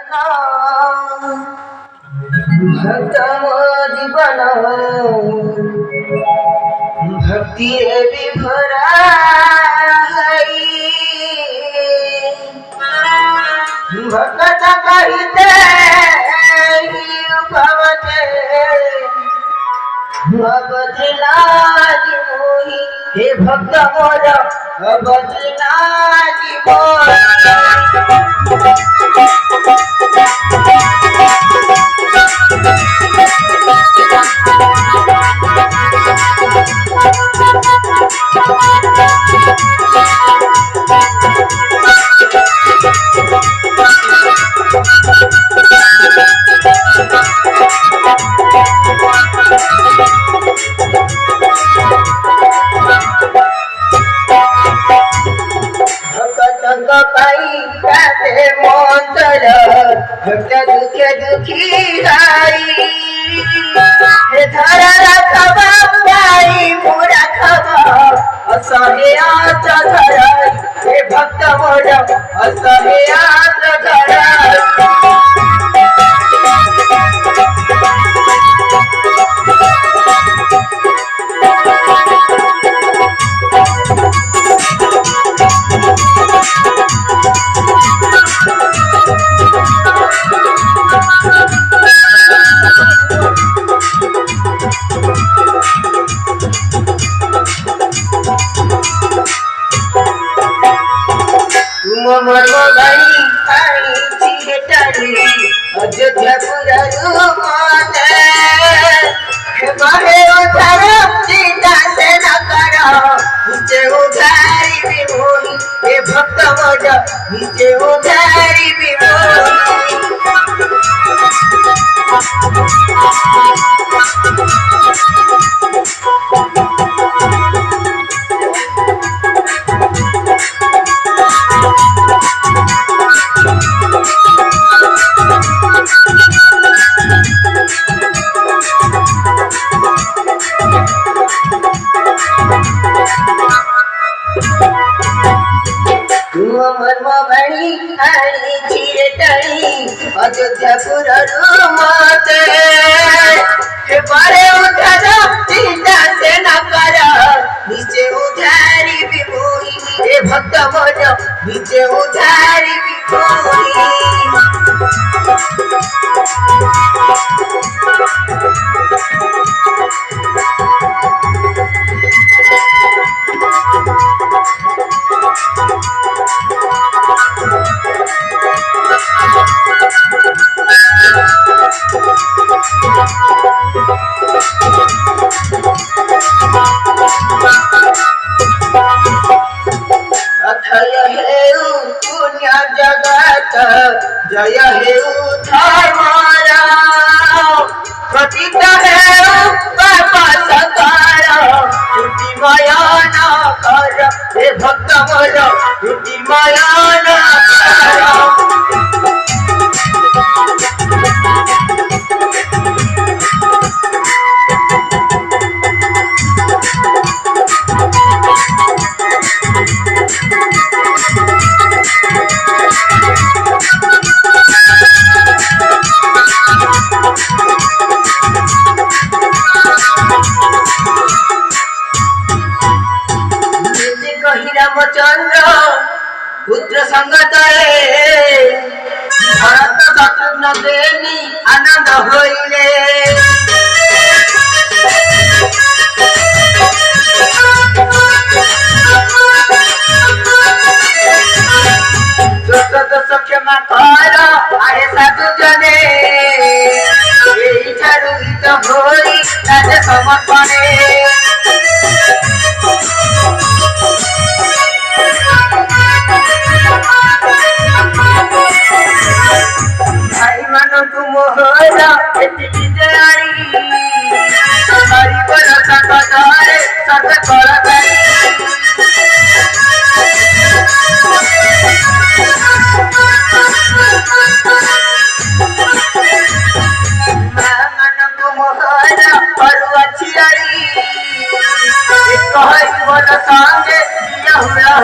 भक्त जीवन भक्ति विभरा भगत कहते भवते बदलाजी मोही हे भक्त मोर बदलाजी भक्त दुखे दुखी गाई धरा रखबा बाई मोरा खबा असहे आत धराई हे भक्त मोर असहे आत धराई मर्म गई आई चिहटरी अयोध्यापुर रूमाते बाहे उधर सीता से न करो नीचे उधारी विमोही हे भक्त मोर नीचे उधारी विमोही मर्म बड़ी हरी चिरटड़ी अयोध्यापुर रूमाते बारे उधर सीता से न कर नीचे उधारी विमोही हे भक्त मोर नीचे उधारी विमोही अथय हेउ पुण्य जगत जय हेउ धर्मरा प्रतीत हेउ पाप सकार तुति माया न कर हे भक्त मोर तुति माया न कर रामचंद्र पुत्र संगतरे भरत शत्रुघ्न देनी आनंद होइले दोष क्षमा कर आहे साधु जने एई ठारू हित होई राज समर्पणे भाई मानो तुम होला एति जारी हरि बोल सकतारे सत कर करी मानो तुम होला पर अच्छी आई एक हरि बोल संगे दिया हुआ